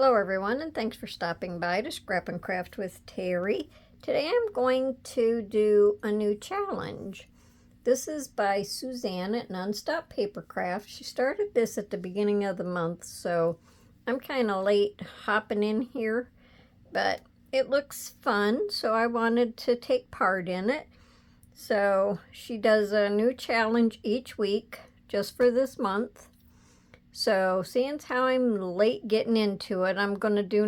Hello everyone, and thanks for stopping by to Scrap and Craft with Terry. Today I'm going to do a new challenge. This is by Suzanne at Nonstop Papercrafts. She started this at the beginning of the month, so I'm kind of late hopping in here, but it looks fun, so I wanted to take part in it. So she does a new challenge each week just for this month. So seeing as how I'm late getting into it, I'm going to do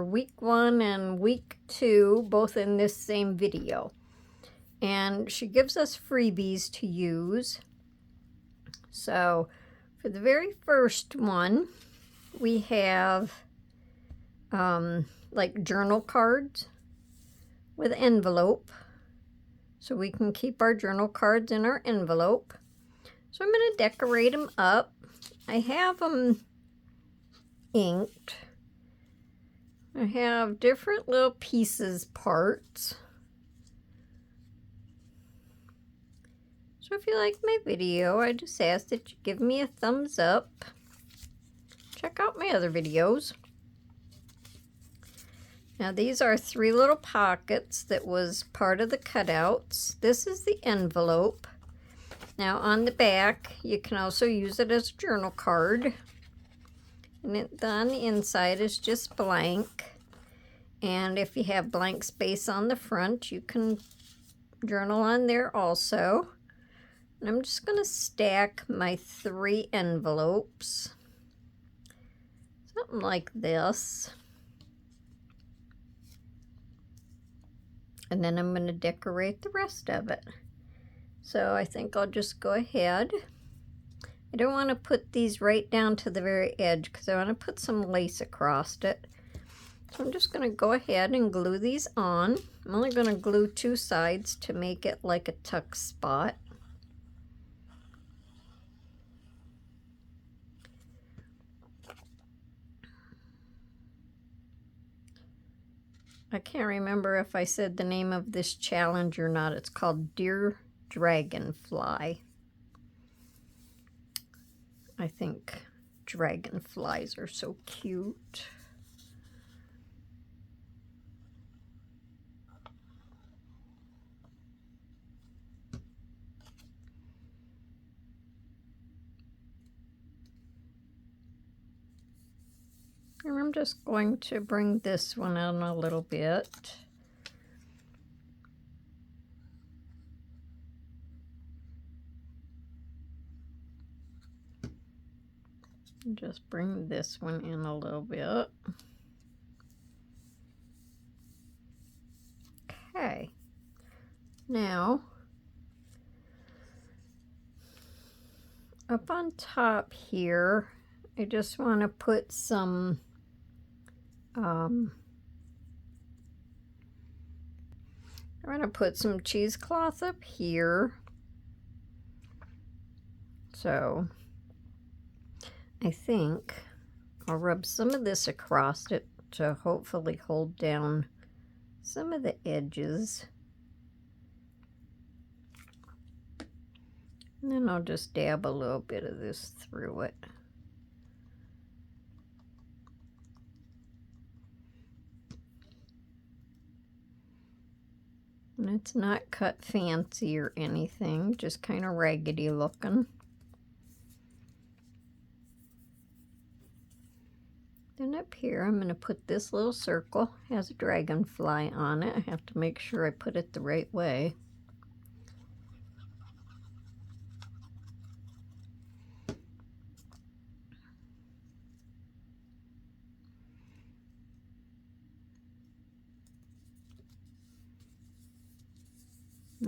week 1 and week 2 both in this same video. And she gives us freebies to use. So for the very first one, we have like journal cards with envelope. So we can keep our journal cards in our envelope. So I'm going to decorate them up. I have them inked. I have different little pieces, parts. So if you like my video, I just ask that you give me a thumbs up. Check out my other videos. Now these are 3 little pockets that was part of the cutouts. This is the envelope. Now on the back, you can also use it as a journal card. And on the inside is just blank. And if you have blank space on the front, you can journal on there also. And I'm just going to stack my 3 envelopes. Something like this. And then I'm going to decorate the rest of it. So I think I'll just go ahead. I don't want to put these right down to the very edge because I want to put some lace across it. So I'm just going to go ahead and glue these on. I'm only going to glue 2 sides to make it like a tuck spot. I can't remember if I said the name of this challenge or not. It's called Dear Dragonfly. I think dragonflies are so cute. And I'm just going to bring this one in a little bit. Just bring this one in a little bit. Okay. Now, up on top here, I just want to put some I'm going to put some cheesecloth up here. So I think I'll rub some of this across it to hopefully hold down some of the edges. And then I'll just dab a little bit of this through it. And it's not cut fancy or anything, just kind of raggedy looking. Then up here, I'm going to put this little circle. It has a dragonfly on it. I have to make sure I put it the right way.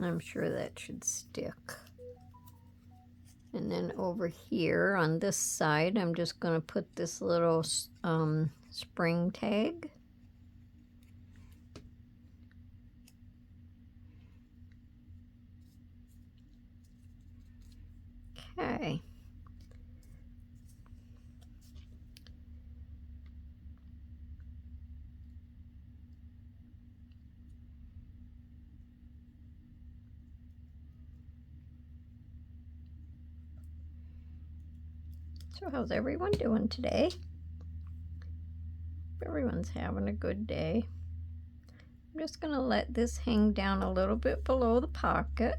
I'm sure that should stick. And then over here on this side, I'm just going to put this little spring tag. Okay. So how's everyone doing today? everyone's having a good day. I'm just going to let this hang down a little bit below the pocket.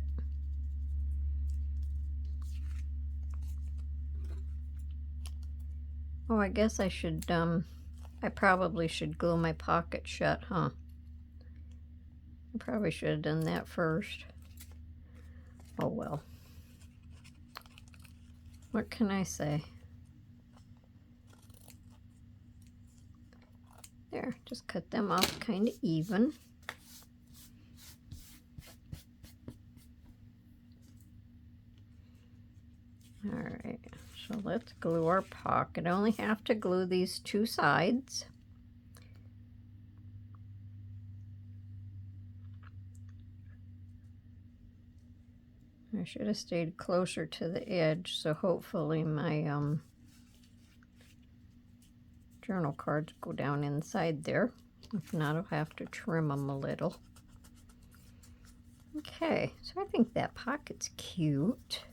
Oh, I guess I should, I probably should glue my pocket shut, huh? I probably should have done that first. Oh well. What can I say? There, just cut them off kind of even. Alright, so let's glue our pocket. I only have to glue these two sides. I should have stayed closer to the edge, so hopefully my journal cards go down inside there. If not, I'll have to trim them a little. Okay, so I think that pocket's cute.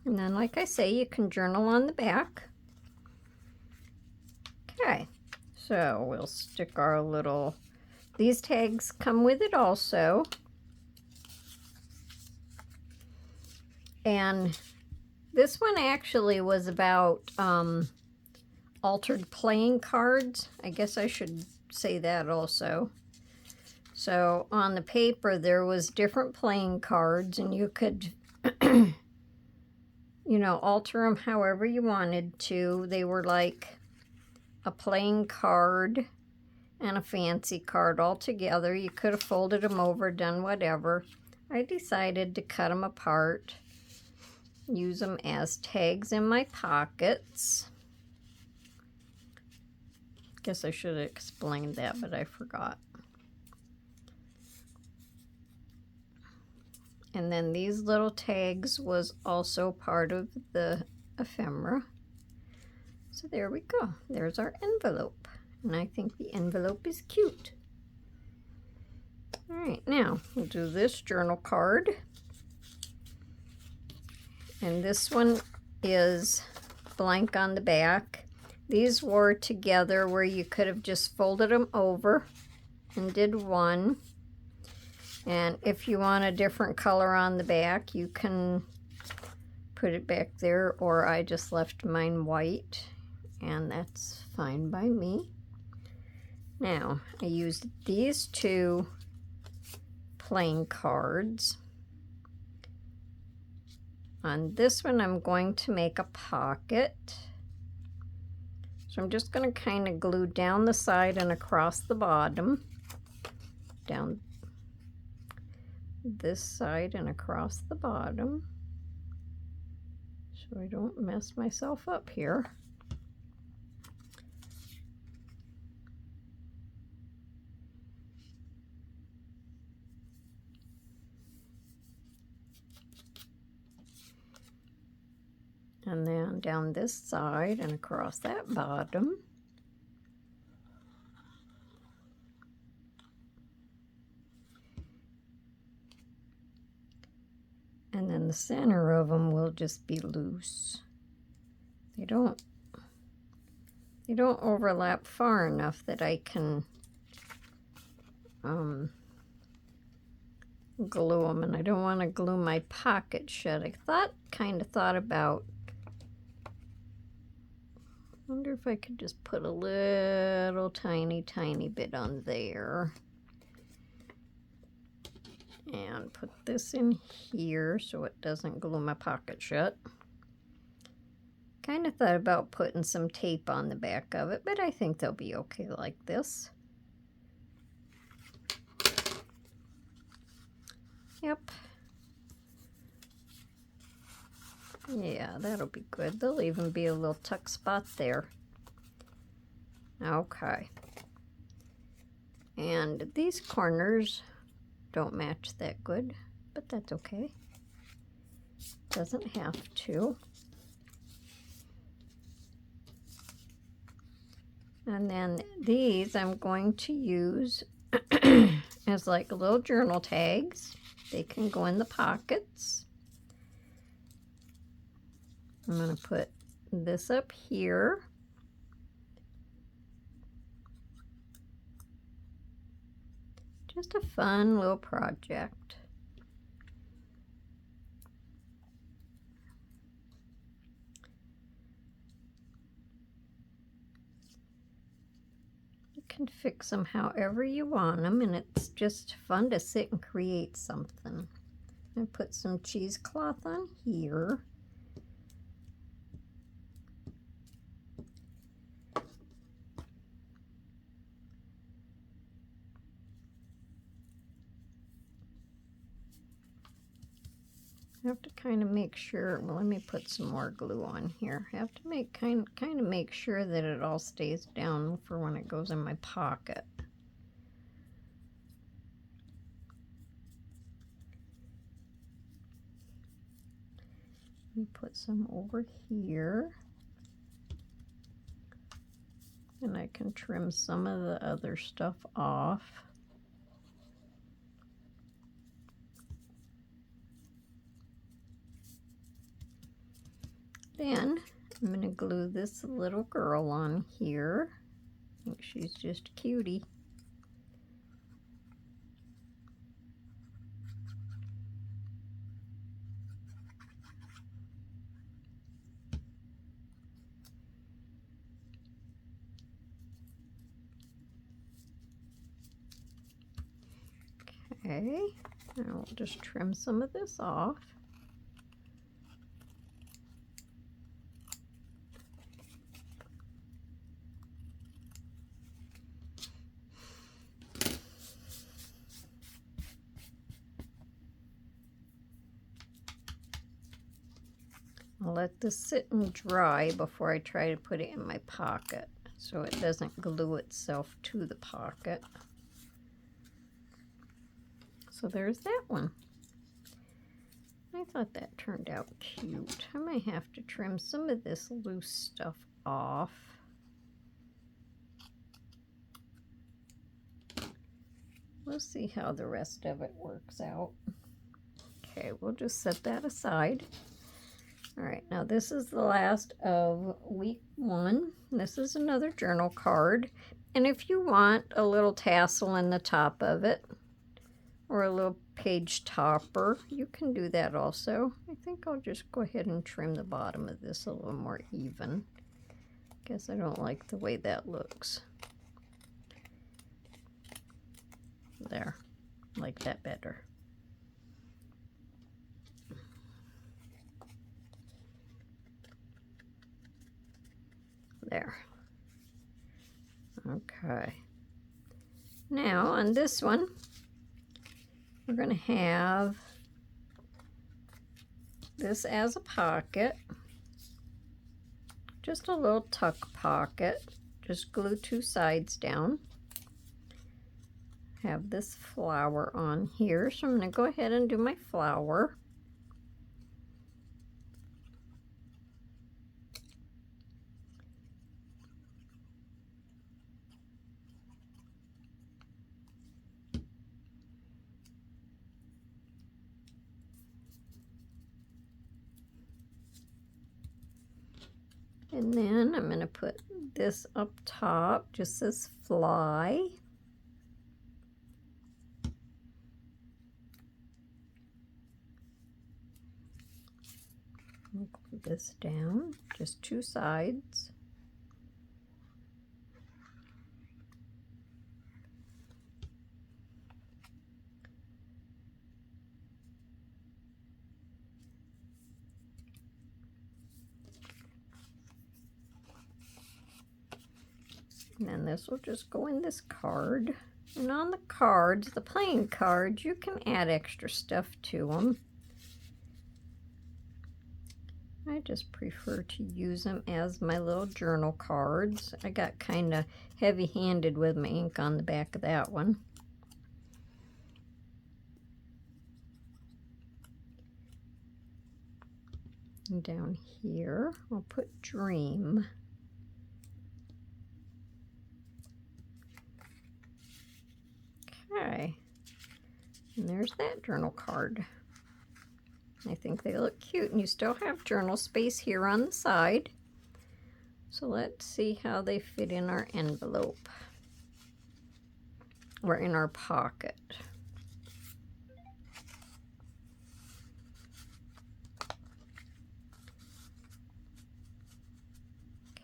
And then, like I say, you can journal on the back. Okay, so we'll stick our little... These tags come with it also. And this one actually was about altered playing cards. I guess I should say that also. So on the paper there was different playing cards, and you could, you know, alter them however you wanted to. They were like a playing card and a fancy card all together. You could have folded them over, done whatever. I decided to cut them apart, use them as tags in my pockets. Guess I should have explained that, but I forgot. And then these little tags was also part of the ephemera. So there we go. There's our envelope. And I think the envelope is cute. All right, now we'll do this journal card. And this one is blank on the back. These were together where you could have just folded them over and did one. And if you want a different color on the back, you can put it back there, or I just left mine white, and that's fine by me. Now, I used these two playing cards. On this one, I'm going to make a pocket. So I'm just going to kind of glue down the side and across the bottom. Down this side and across the bottom. So I don't mess myself up here. And then down this side and across that bottom. And then the center of them will just be loose. They don't overlap far enough that I can glue them, and I don't want to glue my pocket shut. I kind of thought about, wonder if I could just put a little tiny bit on there. And put this in here so it doesn't glue my pocket shut. Kind of thought about putting some tape on the back of it, but I think they'll be okay like this. Yep. Yeah, that'll be good. There'll even be a little tuck spot there. Okay. And these corners don't match that good, but that's okay. Doesn't have to. And then these I'm going to use as like little journal tags. They can go in the pockets. I'm going to put this up here Just a fun little project. You can fix them however you want them, and it's just fun to sit and create something. And put some cheesecloth on here. I have to kind of make sure, well, let me put some more glue on here. I have to make kind of make sure that it all stays down for when it goes in my pocket. Let me put some over here. And I can trim some of the other stuff off. Then I'm going to glue this little girl on here. I think she's just a cutie. Okay, and I'll just trim some of this off. I'll let this sit and dry before I try to put it in my pocket so it doesn't glue itself to the pocket. So there's that one. I thought that turned out cute. I might have to trim some of this loose stuff off. We'll see how the rest of it works out. Okay, we'll just set that aside. All right, now this is the last of week 1. This is another journal card. And if you want a little tassel in the top of it, or a little page topper, you can do that also. I think I'll just go ahead and trim the bottom of this a little more even. Guess I don't like the way that looks. There, I like that better. There. Okay. Now on this one, we're going to have this as a pocket, just a little tuck pocket. Just glue 2 sides down. Have this flower on here, so I'm going to go ahead and do my flower. And then I'm going to put this up top, just this fly. I'll glue this down, just 2 sides. And then this will just go in this card. And on the cards, the plain cards, you can add extra stuff to them. I just prefer to use them as my little journal cards. I got kind of heavy-handed with my ink on the back of that one. And down here, I'll put Dream. Okay, and there's that journal card. I think they look cute, and you still have journal space here on the side. So let's see how they fit in our envelope. or in our pocket.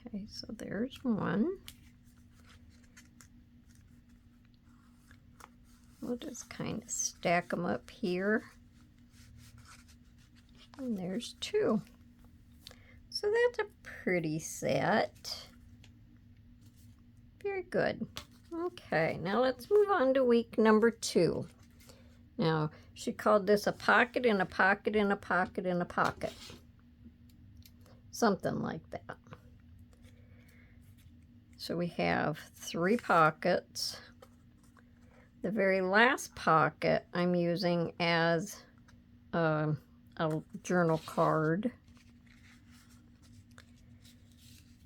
Okay, so there's one. We'll just kind of stack them up here. And there's two. So that's a pretty set. Very good. Okay, now let's move on to week number 2. Now, she called this a pocket in a pocket in a pocket in a pocket. Something like that. So we have 3 pockets. The very last pocket I'm using as a journal card.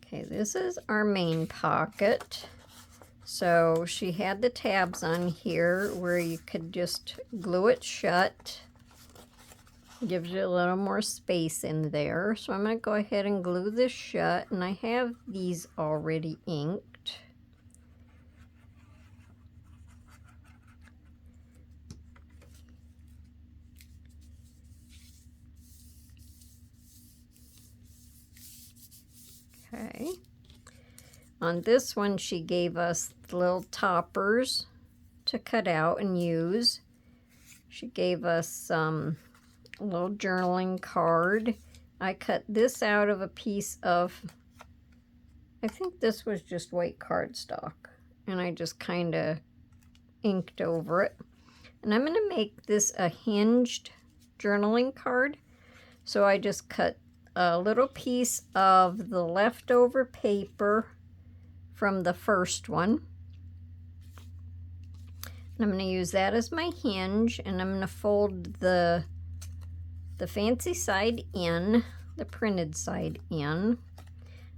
Okay, this is our main pocket. So she had the tabs on here where you could just glue it shut. Gives you a little more space in there. So I'm going to go ahead and glue this shut, and I have these already inked. Okay. On this one, she gave us little toppers to cut out and use. She gave us a little journaling card. I cut this out of a piece of, I think this was just white cardstock, and I just kind of inked over it. And I'm going to make this a hinged journaling card. So I just cut a little piece of the leftover paper from the first one. And I'm going to use that as my hinge, and I'm going to fold the fancy side in, the printed side in.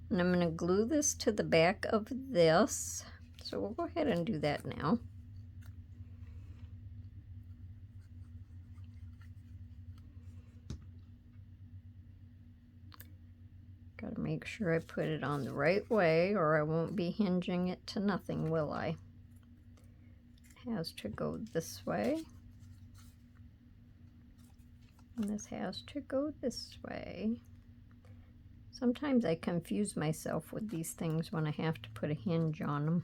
And I'm going to glue this to the back of this. So we'll go ahead and do that now. Got to make sure I put it on the right way, or I won't be hinging it to nothing, will I? It has to go this way. And this has to go this way. Sometimes I confuse myself with these things when I have to put a hinge on them.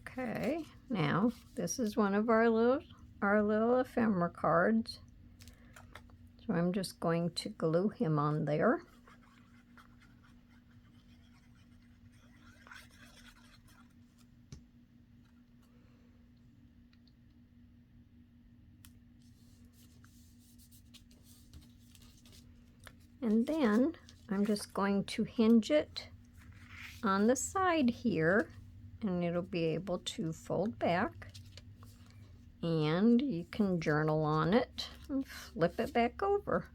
Okay, now this is one of our little ephemera cards. So I'm just going to glue him on there. And then I'm just going to hinge it on the side here, and it'll be able to fold back. And you can journal on it and flip it back over.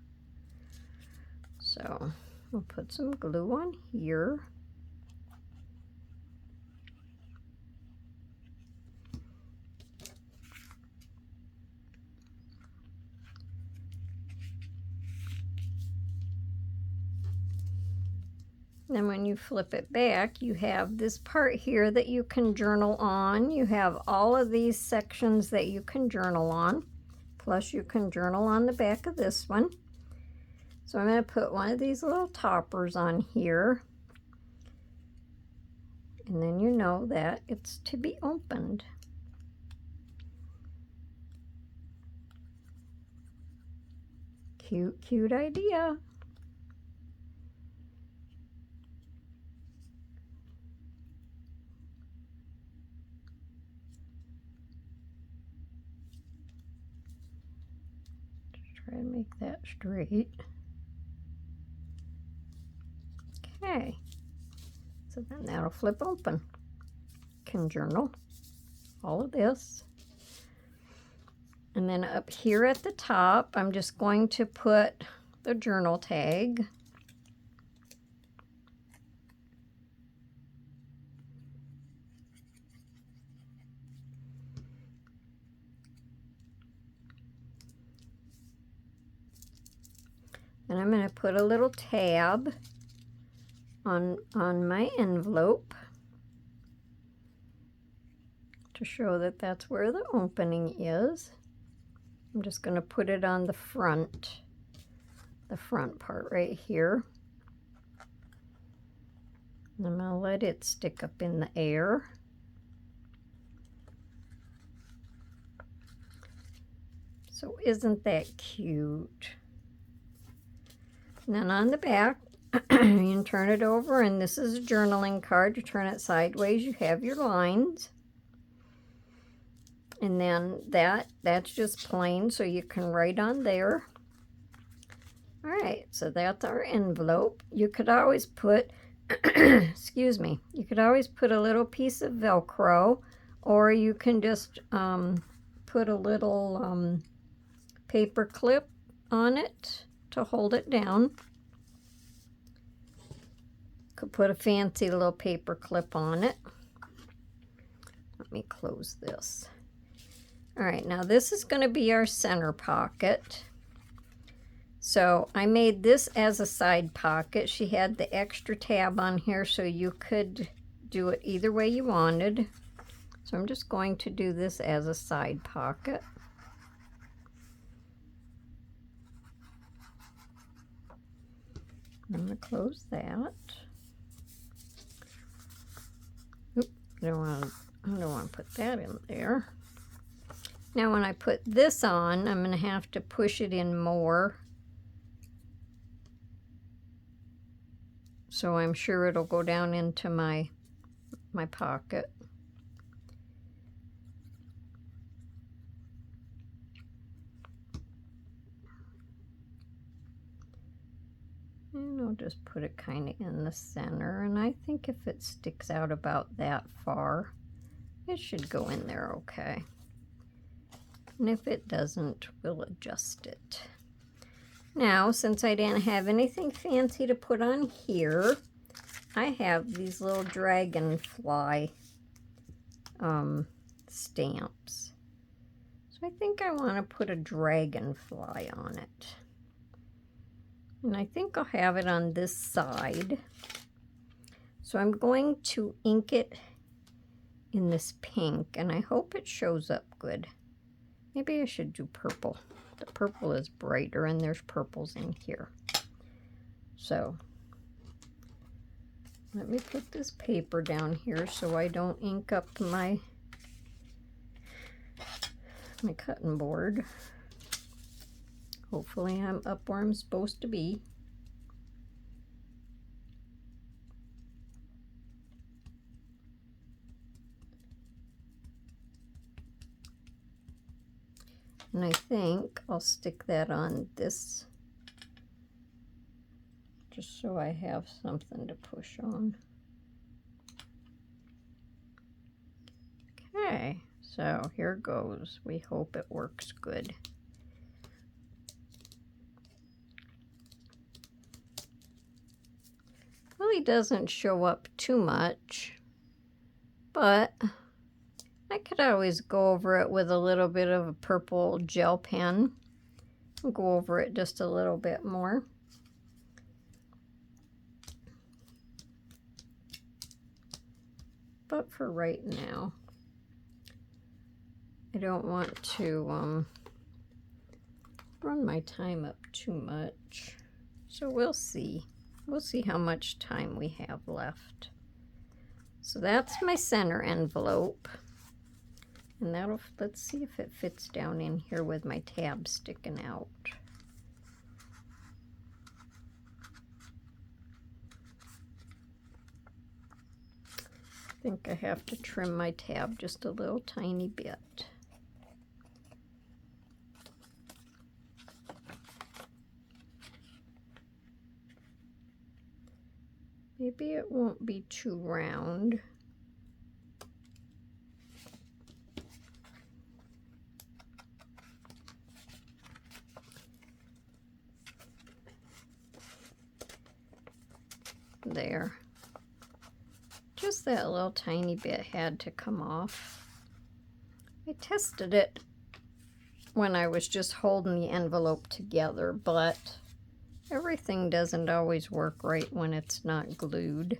So we'll put some glue on here. Then when you flip it back, you have this part here that you can journal on. You have all of these sections that you can journal on. Plus you can journal on the back of this one. So I'm going to put one of these little toppers on here. And then you know that it's to be opened. Cute, cute idea. Try to make that straight. Okay, so then that'll flip open. Can journal all of this. And then up here at the top, I'm just going to put the journal tag. And I'm going to put a little tab on my envelope to show that that's where the opening is. I'm just going to put it on the front part right here. And I'm going to let it stick up in the air. So isn't that cute? And then on the back, you can turn it over, and this is a journaling card. You turn it sideways, you have your lines. And then that's just plain, so you can write on there. All right, so that's our envelope. You could always put, excuse me, you could always put a little piece of Velcro, or you can just put a little paper clip on it to hold it down. Could put a fancy little paper clip on it. Let me close this. All right, now this is going to be our center pocket. So I made this as a side pocket. She had the extra tab on here, so you could do it either way you wanted. So I'm just going to do this as a side pocket. I'm going to close that. Oop, I don't want to put that in there. Now when I put this on, I'm going to have to push it in more. So I'm sure it'll go down into my pocket. And I'll just put it kind of in the center. And I think if it sticks out about that far, it should go in there okay. And if it doesn't, we'll adjust it. Now, since I didn't have anything fancy to put on here, I have these little DragonFly stamps. So I think I want to put a dragonfly on it. And I think I'll have it on this side. So I'm going to ink it in this pink, and I hope it shows up good. Maybe I should do purple. The purple is brighter, and there's purples in here. So let me put this paper down here so I don't ink up my cutting board. Hopefully I'm up where I'm supposed to be. And I think I'll stick that on this, just so I have something to push on. Okay, so here goes. We hope it works good. Really doesn't show up too much, but I could always go over it with a little bit of a purple gel pen. I'll go over it just a little bit more. But for right now, I don't want to run my time up too much. So we'll see. We'll see how much time we have left. So that's my center envelope. And that'll, let's see if it fits down in here with my tab sticking out. I think I have to trim my tab just a little tiny bit. Maybe it won't be too round. There. Just that little tiny bit had to come off. I tested it when I was just holding the envelope together, but Everything doesn't always work right when it's not glued.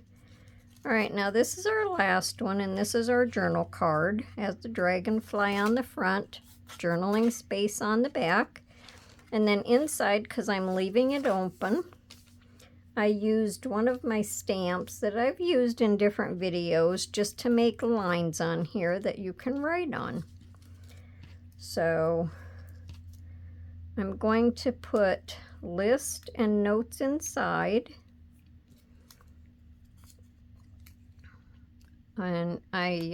All right, now this is our last one, and this is our journal card. It has the dragonfly on the front, journaling space on the back, and then inside, because I'm leaving it open, I used one of my stamps that I've used in different videos just to make lines on here that you can write on. So I'm going to put list and notes inside. And I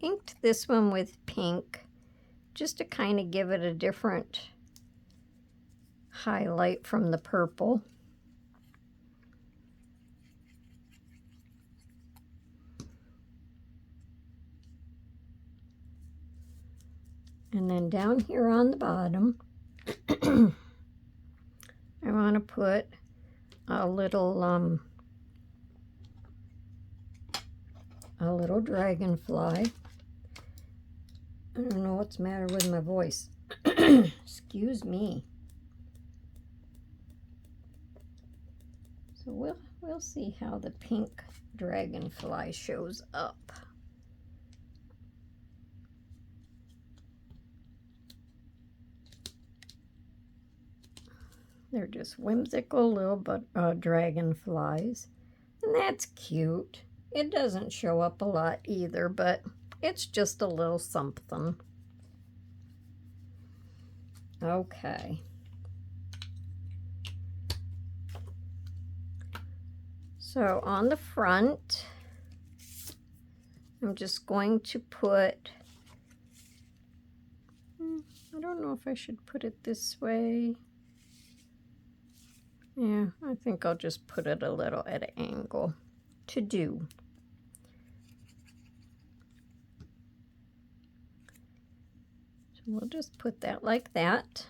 inked this one with pink just to kind of give it a different highlight from the purple. And then down here on the bottom, I want to put a little dragonfly. I don't know what's the matter with my voice. Excuse me. So we'll see how the pink dragonfly shows up. They're just whimsical little dragonflies, and that's cute. It doesn't show up a lot either, but it's just a little something. Okay. So on the front, I'm just going to put, I don't know if I should put it this way. Yeah, I think I'll just put it a little at an angle. To do. So we'll just put that like that.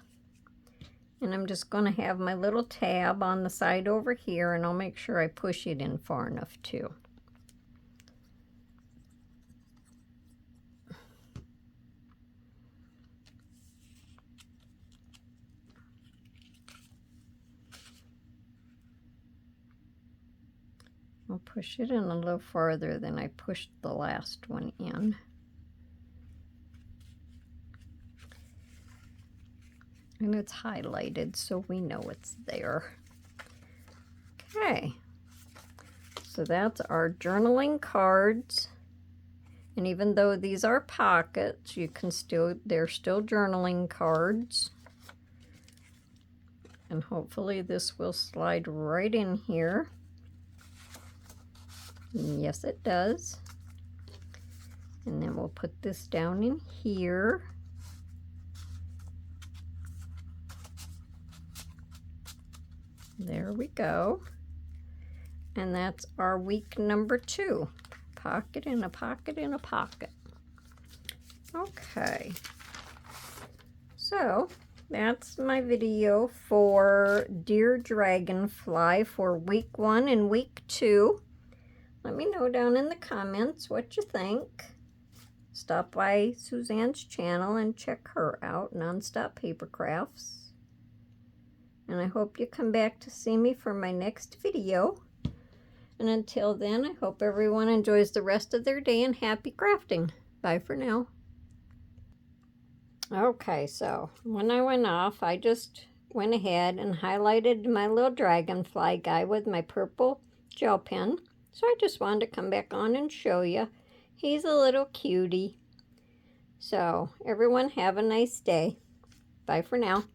And I'm just going to have my little tab on the side over here, and I'll make sure I push it in far enough too. I'll push it in a little farther than I pushed the last one in. And it's highlighted so we know it's there. Okay, so that's our journaling cards. And even though these are pockets, you can they're still journaling cards. And hopefully this will slide right in here. And yes, it does. And then we'll put this down in here. There we go. And that's our week number 2. Pocket in a pocket in a pocket. Okay. So that's my video for Dear Dragonfly for week 1 and week 2. Let me know down in the comments what you think. Stop by Suzanne's channel and check her out, Nonstop Papercrafts. And I hope you come back to see me for my next video. And until then, I hope everyone enjoys the rest of their day and happy crafting. Bye for now. Okay, so when I went off, I just went ahead and highlighted my little dragonfly guy with my purple gel pen. So I just wanted to come back on and show you. He's a little cutie. So everyone have a nice day. Bye for now.